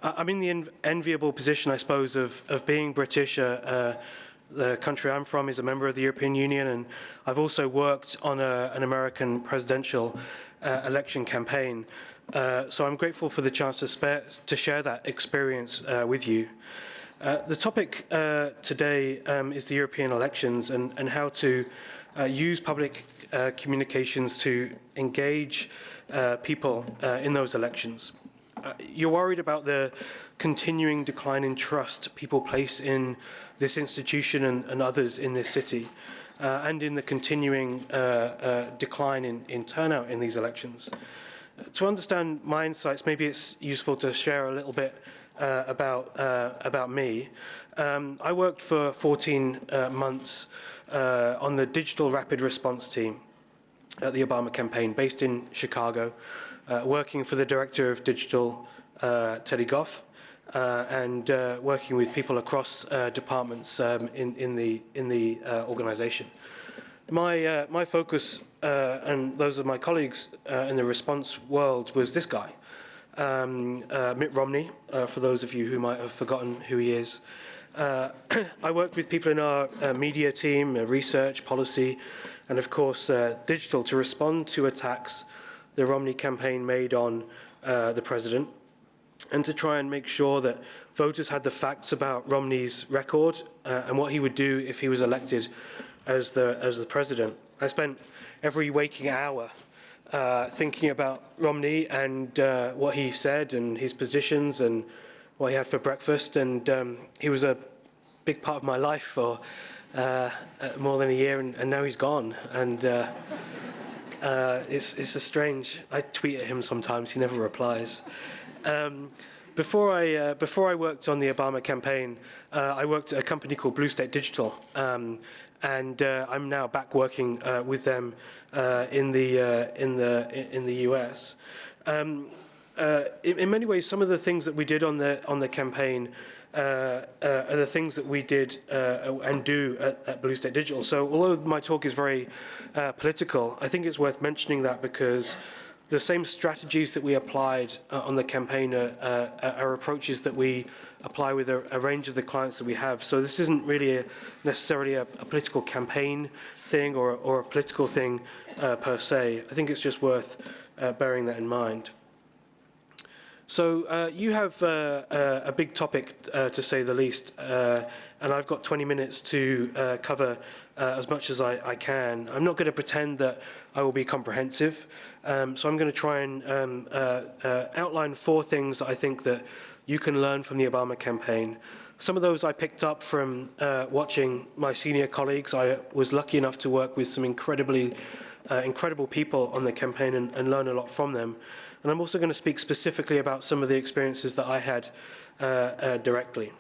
I'm in the enviable position, I suppose, of being British. The country I'm from is a member of the European Union, and I've also worked on an American presidential election campaign. So I'm grateful for the chance to share that experience with you. The topic today is the European elections and how to use public communications to engage people in those elections. You're worried about the continuing decline in trust people place in this institution and others in this city, and in the continuing decline in turnout in these elections. To understand my insights, maybe it's useful to share a little bit about me. I worked for 14 months on the digital rapid response team at the Obama campaign, based in Chicago, working for the director of digital, Teddy Goff, and working with people across departments in the organization. My focus, and those of my colleagues in the response world, was this guy, Mitt Romney, for those of you who might have forgotten who he is. I worked with people in our media team, research, policy, and of course digital, to respond to attacks the Romney campaign made on the president, and to try and make sure that voters had the facts about Romney's record and what he would do if he was elected as the president. I spent every waking hour thinking about Romney and what he said and his positions and what he had for breakfast, and he was a big part of my life for more than a year, and now he's gone, and it's a strange. I tweet at him sometimes, he never replies. Before I worked on the Obama campaign, I worked at a company called Blue State Digital, and I'm now back working with them in the US. In many ways, some of the things that we did on the campaign are the things that we did and do at Blue State Digital. So although my talk is very political, I think it's worth mentioning that because the same strategies that we applied on the campaign are approaches that we apply with a range of the clients that we have. So this isn't really necessarily a political campaign thing or a political thing per se. I think it's just worth bearing that in mind. So you have a big topic, to say the least, and I've got 20 minutes to cover as much as I can. I'm not going to pretend that I will be comprehensive, so I'm going to try and outline 4 things that I think that you can learn from the Obama campaign. Some of those I picked up from watching my senior colleagues. I was lucky enough to work with some incredible people on the campaign and learn a lot from them. And I'm also going to speak specifically about some of the experiences that I had directly.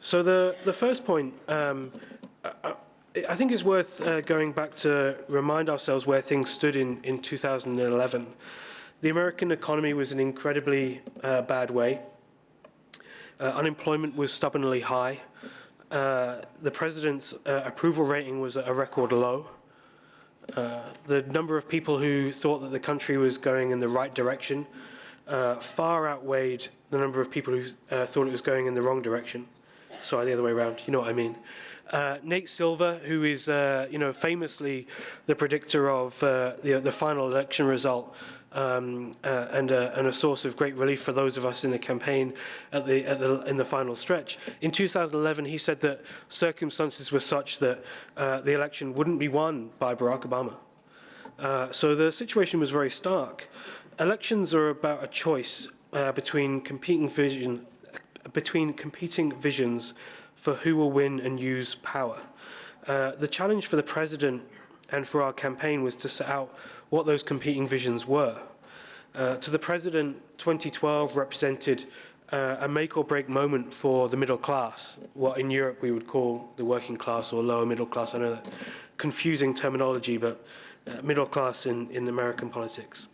So the first point, I think it's worth going back to remind ourselves where things stood in 2011. The American economy was in an incredibly bad way. Unemployment was stubbornly high. The president's approval rating was at a record low. The number of people who thought that the country was going in the right direction far outweighed the number of people who thought it was going in the wrong direction. Sorry, the other way around, you know what I mean. Nate Silver, who is famously the predictor of the final election result, and a source of great relief for those of us in the campaign in the final stretch. In 2011, he said that circumstances were such that the election wouldn't be won by Barack Obama. So the situation was very stark. Elections are about a choice between competing visions for who will win and use power. The challenge for the president and for our campaign was to set out what those competing visions were. To the president, 2012 represented a make or break moment for the middle class, what in Europe we would call the working class or lower middle class. I know that confusing terminology, but middle class in American politics.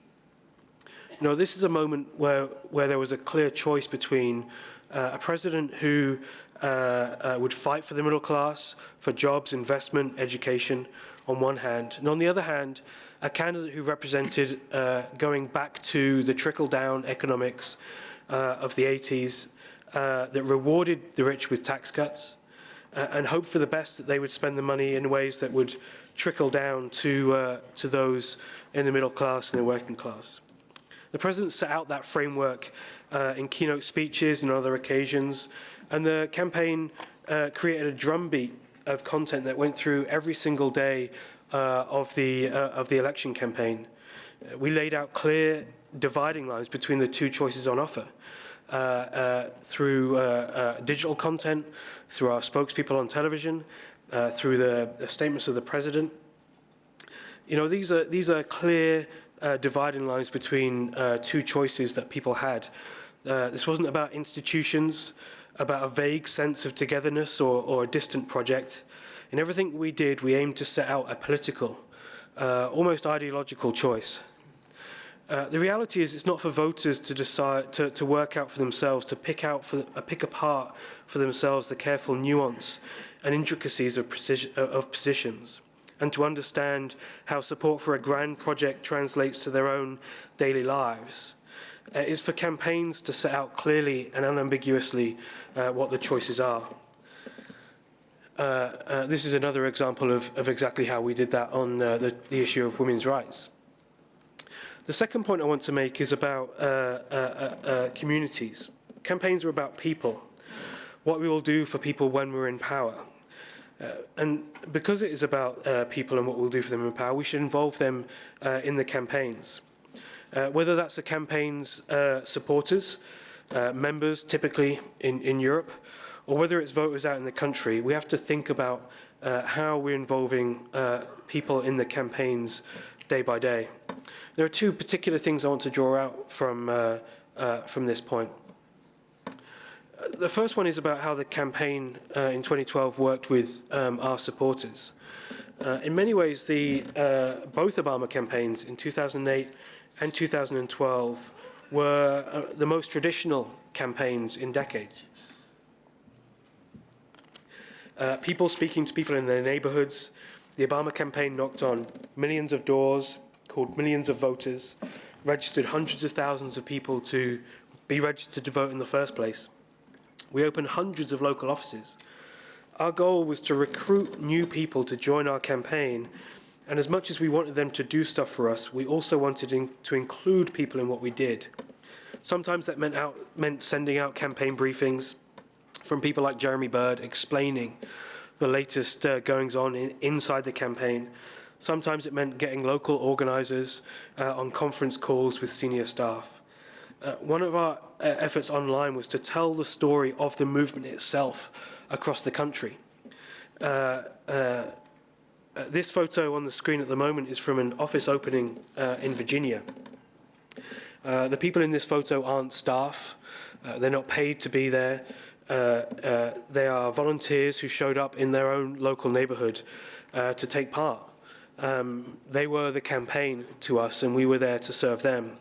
You know, this is a moment where there was a clear choice between a president who would fight for the middle class, for jobs, investment, education, on one hand, and on the other hand, a candidate who represented going back to the trickle-down economics of the 80s that rewarded the rich with tax cuts and hoped for the best, that they would spend the money in ways that would trickle down to those in the middle class and the working class. The President set out that framework in keynote speeches and other occasions, and the campaign created a drumbeat of content that went through every single day of the election campaign. We laid out clear dividing lines between the two choices on offer through digital content, through our spokespeople on television, through the statements of the President. You know, these are clear dividing lines between two choices that people had. This wasn't about institutions, about a vague sense of togetherness or a distant project. In everything we did, we aimed to set out a political, almost ideological choice. The reality is, it's not for voters to decide to work out for themselves, to pick apart for themselves the careful nuance and intricacies of positions, and to understand how support for a grand project translates to their own daily lives. It's for campaigns to set out clearly and unambiguously what the choices are. This is another example of exactly how we did that on the issue of women's rights. The second point I want to make is about communities. Campaigns are about people, what we will do for people when we're in power. And because it is about people and what we'll do for them in power, we should involve them in the campaigns. Whether that's the campaign's supporters, members typically in Europe, or whether it's voters out in the country, we have to think about how we're involving people in the campaigns day by day. There are two particular things I want to draw out from this point. The first one is about how the campaign in 2012 worked with our supporters. In many ways, both Obama campaigns in 2008 and 2012 were the most traditional campaigns in decades. People speaking to people in their neighborhoods. The Obama campaign knocked on millions of doors, called millions of voters, registered hundreds of thousands of people to be registered to vote in the first place. We opened hundreds of local offices. Our goal was to recruit new people to join our campaign, and as much as we wanted them to do stuff for us, we also wanted to include people in what we did. Sometimes that meant sending out campaign briefings from people like Jeremy Bird explaining the latest goings-on inside the campaign. Sometimes it meant getting local organizers on conference calls with senior staff. One of our efforts online was to tell the story of the movement itself across the country. This photo on the screen at the moment is from an office opening in Virginia. The people in this photo aren't staff. They're not paid to be there. They are volunteers who showed up in their own local neighborhood to take part. They were the campaign to us, and we were there to serve them.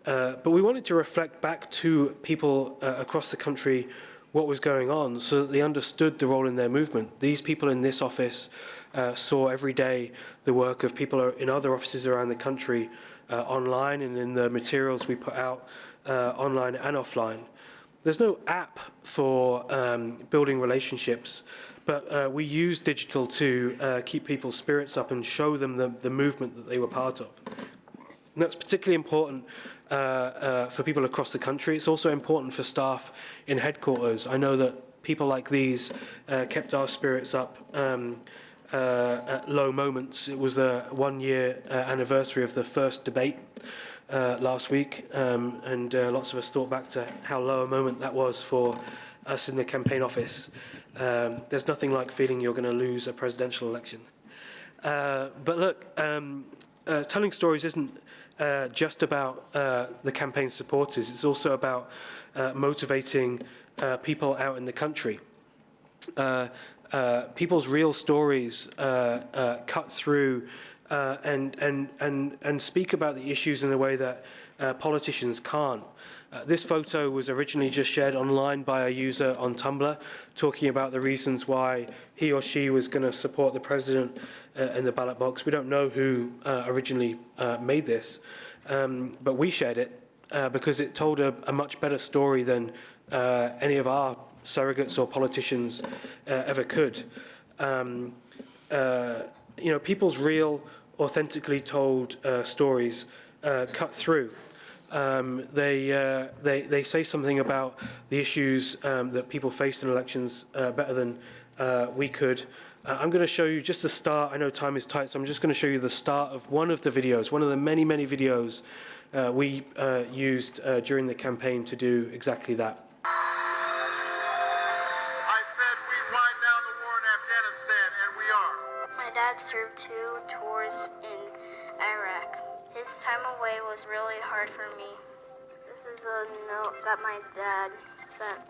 But we wanted to reflect back to people across the country what was going on so that they understood the role in their movement. These people in this office saw every day the work of people in other offices around the country online and in the materials we put out online and offline. There's no app for building relationships, but we use digital to keep people's spirits up and show them the movement that they were part of. And that's particularly important for people across the country. It's also important for staff in headquarters. I know that people like these kept our spirits up at low moments. It was a one-year anniversary of the first debate last week, and lots of us thought back to how low a moment that was for us in the campaign office. There's nothing like feeling you're going to lose a presidential election. But look, telling stories isn't just about the campaign supporters. It's also about motivating people out in the country. People's real stories cut through and speak about the issues in a way that politicians can't. This photo was originally just shared online by a user on Tumblr, talking about the reasons why he or she was going to support the president in the ballot box. We don't know who originally made this, but we shared it because it told a much better story than any of our surrogates or politicians ever could. You know, people's real, authentically told stories cut through. They say something about the issues that people face in elections better than we could. I'm going to show you just the start. I know time is tight, so I'm just going to show you the start of one of the videos, one of the many, many videos we used during the campaign to do exactly that. I said we'd wind down the war in Afghanistan, and we are. My dad served 2 tours in Iraq. His time away was really hard for me. This is a note that my dad sent.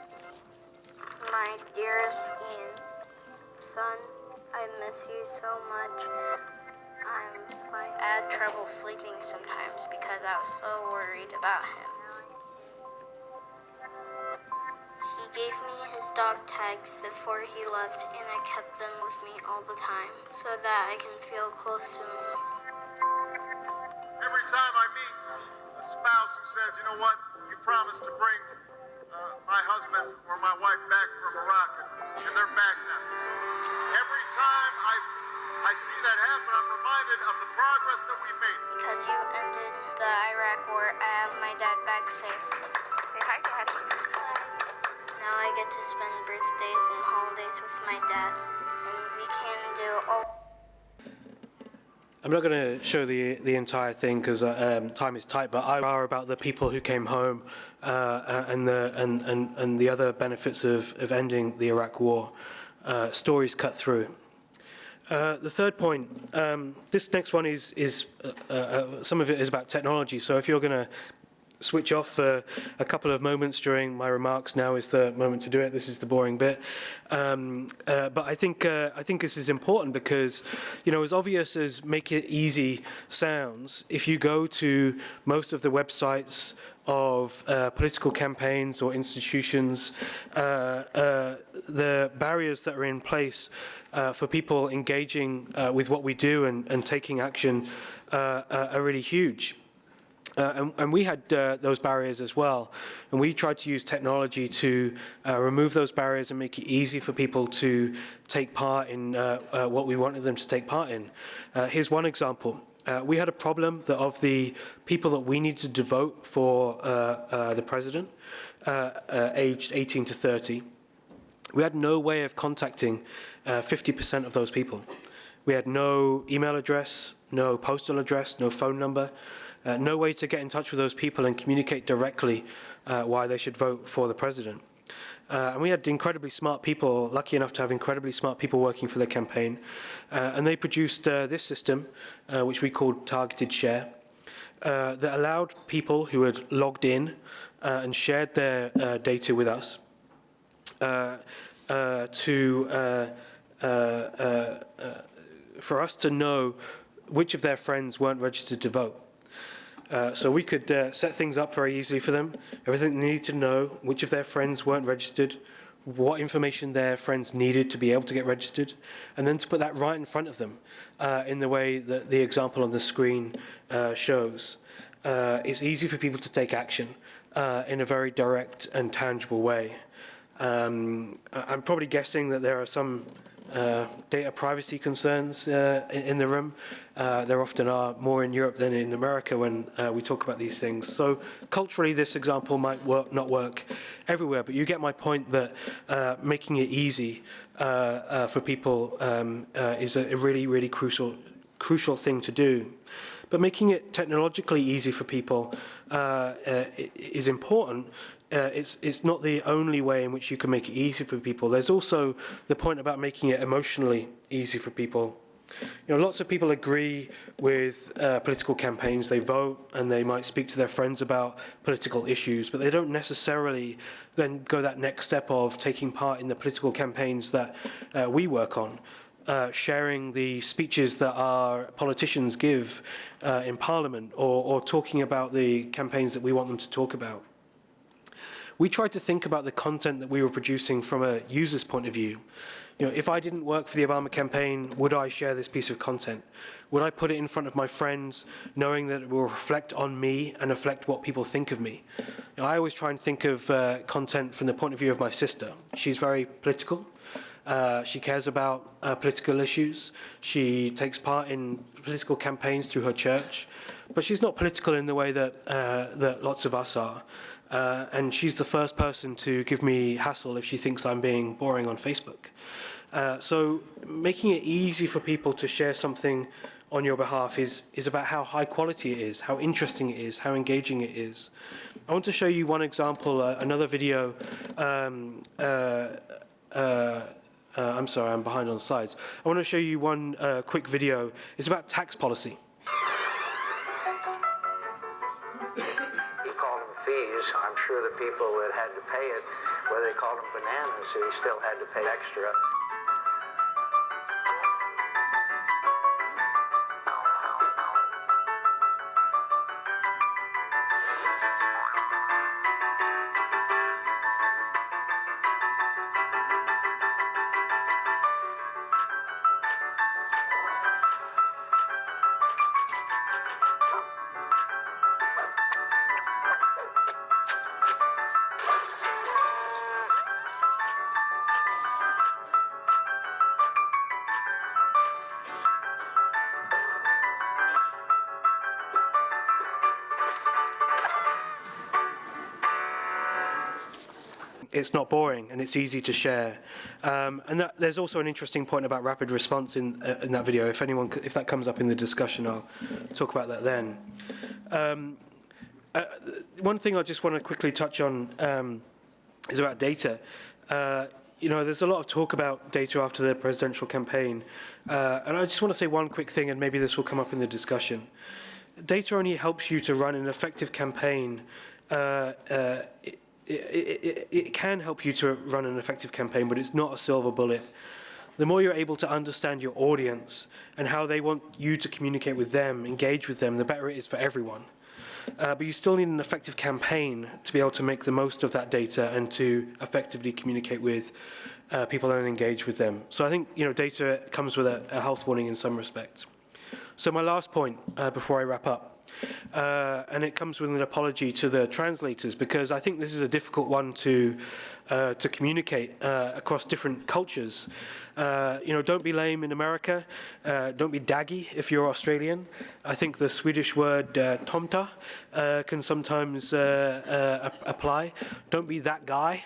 My dearest Ian, son, I miss you so much. I had trouble sleeping sometimes because I was so worried about him. He gave me his dog tags before he left, and I kept them with me all the time so that I can feel close to him. Every time I meet a spouse who says, you know what, you promised to bring my husband or my wife back from Iraq, and they're back now. Every time I see that happen, I'm reminded of the progress that we've made. Because you ended the Iraq war, I have my dad back safe. Say hi, Dad. Now I get to spend birthdays and holidays with my dad, and we can do all. I'm not going to show the entire thing because time is tight, but I are about the people who came home and the other benefits of ending the Iraq War. Stories cut through. The third point, this next one is some of it is about technology. So if you're going to switch off for a couple of moments during my remarks, now is the moment to do it. This is the boring bit. But I think this is important because, you know, as obvious as make it easy sounds, if you go to most of the websites of political campaigns or institutions, the barriers that are in place for people engaging with what we do and taking action are really huge. And we had those barriers as well, and we tried to use technology to remove those barriers and make it easy for people to take part in what we wanted them to take part in. Here's one example. We had a problem that of the people that we needed to vote for the president, aged 18 to 30, we had no way of contacting 50% of those people. We had no email address, no postal address, no phone number. No way to get in touch with those people and communicate directly why they should vote for the president. And we had incredibly smart people, lucky enough to have incredibly smart people working for the campaign. And they produced this system, which we called Targeted Share, that allowed people who had logged in and shared their data with us for us to know which of their friends weren't registered to vote. So we could set things up very easily for them, everything they needed to know, which of their friends weren't registered, what information their friends needed to be able to get registered, and then to put that right in front of them in the way that the example on the screen shows. It's easy for people to take action in a very direct and tangible way. I'm probably guessing that there are some data privacy concerns in the room. There often are, more in Europe than in America when we talk about these things. So culturally, this example might not work everywhere, but you get my point that making it easy for people is a really, really crucial thing to do. But making it technologically easy for people is important. It's not the only way in which you can make it easy for people. There's also the point about making it emotionally easy for people. You know, lots of people agree with political campaigns. They vote and they might speak to their friends about political issues, but they don't necessarily then go that next step of taking part in the political campaigns that we work on. Sharing the speeches that our politicians give in Parliament or talking about the campaigns that we want them to talk about. we tried to think about the content that we were producing from a user's point of view. You know, if I didn't work for the Obama campaign, would I share this piece of content? Would I put it in front of my friends, knowing that it will reflect on me and reflect what people think of me? You know, I always try and think of content from the point of view of my sister. She's very political. She cares about political issues. She takes part in political campaigns through her church. But she's not political in the way that, that lots of us are. And she's the first person to give me hassle if she thinks I'm being boring on Facebook. So making it easy for people to share something on your behalf is about how high quality it is, how interesting it is, how engaging it is. I want to show you one example, another video. I'm sorry, I'm behind on slides. I want to show you one quick video. It's about tax policy. He called them fees. I'm sure the people that had to pay it, whether they called them bananas, they still had to pay extra. It's not boring and it's easy to share. And there's also an interesting point about rapid response in that video. If that comes up in the discussion, I'll talk about that then. One thing I just want to quickly touch on is about data. You know, there's a lot of talk about data after the presidential campaign. And I just want to say one quick thing, and maybe this will come up in the discussion. Data only helps you to run an effective campaign. It can help you to run an effective campaign, but it's not a silver bullet. The more you're able to understand your audience and how they want you to communicate with them, engage with them, the better it is for everyone. But you still need an effective campaign to be able to make the most of that data and to effectively communicate with people and engage with them. So I think, you know, data comes with a health warning in some respects. So my last point before I wrap up. And it comes with an apology to the translators, because I think this is a difficult one to communicate across different cultures. You know, don't be lame in America. Don't be daggy if you're Australian. I think the Swedish word tomta can sometimes apply. Don't be that guy.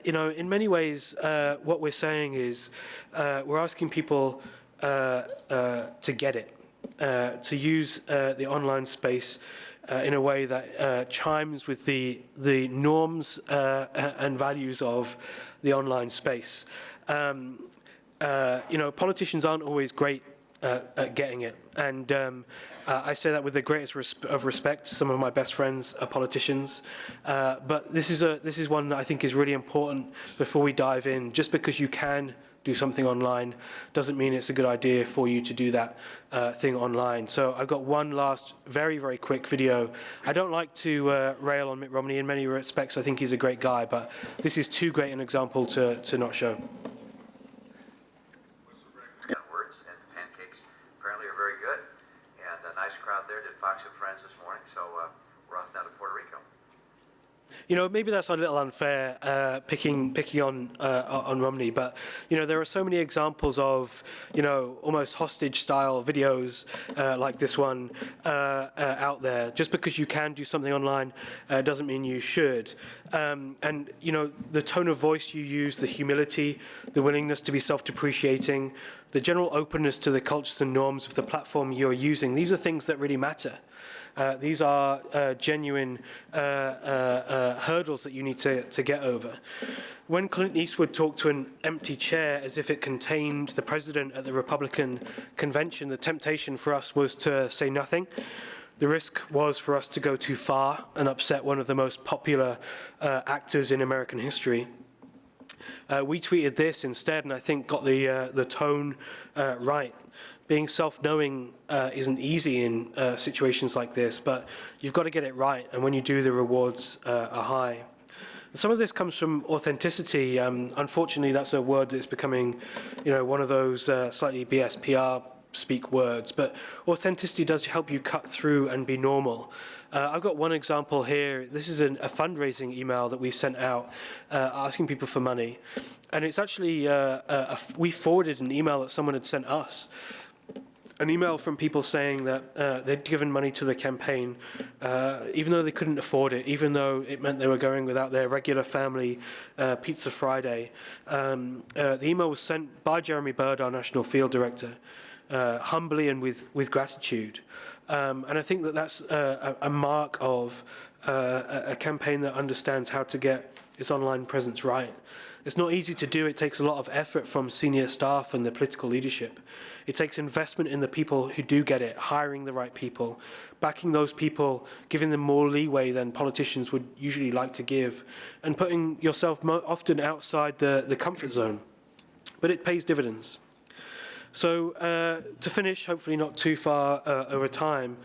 You know, in many ways, what we're saying is we're asking people to get it. To use the online space in a way that chimes with the norms and values of the online space. You know, politicians aren't always great at getting it, and I say that with the greatest of respect. Some of my best friends are politicians, but this is one that I think is really important before we dive in. Just because you can do something online doesn't mean it's a good idea for you to do that thing online. So I've got one last very, very quick video. I don't like to rail on Mitt Romney. In many respects, I think he's a great guy, but this is too great an example to not show. Words and the pancakes apparently are very good. And a nice crowd there did Fox and Friends this morning, so we're off now to Puerto Rico. You know, maybe that's a little unfair, picking on Romney, but you know, there are so many examples of, you know, almost hostage-style videos like this one out there. Just because you can do something online doesn't mean you should. And you know, the tone of voice you use, the humility, the willingness to be self-depreciating, the general openness to the cultures and norms of the platform you're using, these are things that really matter. These are genuine hurdles that you need to get over. When Clint Eastwood talked to an empty chair as if it contained the president at the Republican convention, the temptation for us was to say nothing. The risk was for us to go too far and upset one of the most popular actors in American history. We tweeted this instead, and I think got the tone right. Being self-knowing isn't easy in situations like this, but you've got to get it right, and when you do, the rewards are high. Some of this comes from authenticity. Unfortunately, that's a word that's becoming, one of those slightly BS PR speak words, but authenticity does help you cut through and be normal. I've got one example here. This is a fundraising email that we sent out asking people for money. And it's actually, we forwarded an email that someone had sent us. An email from people saying that they'd given money to the campaign, even though they couldn't afford it, even though it meant they were going without their regular family Pizza Friday. The email was sent by Jeremy Bird, our National Field Director, humbly and with gratitude. And I think that that's a mark of a campaign that understands how to get its online presence right. It's not easy to do. It takes a lot of effort from senior staff and the political leadership. It takes investment in the people who do get it, hiring the right people, backing those people, giving them more leeway than politicians would usually like to give, and putting yourself often outside the comfort zone. But it pays dividends. So to finish, hopefully not too far over time,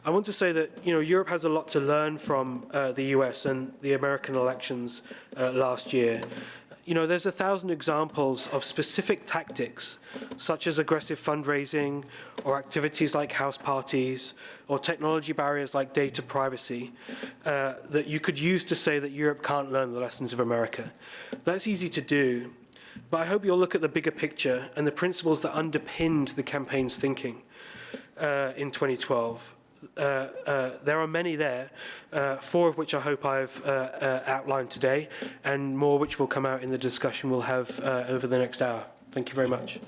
I want to say that Europe has a lot to learn from the US and the American elections last year. There's 1,000 examples of specific tactics, such as aggressive fundraising, or activities like house parties, or technology barriers like data privacy, that you could use to say that Europe can't learn the lessons of America. That's easy to do, but I hope you'll look at the bigger picture and the principles that underpinned the campaign's thinking in 2012. There are many there, 4 of which I hope I've outlined today, and more which will come out in the discussion we'll have over the next hour. Thank you very much.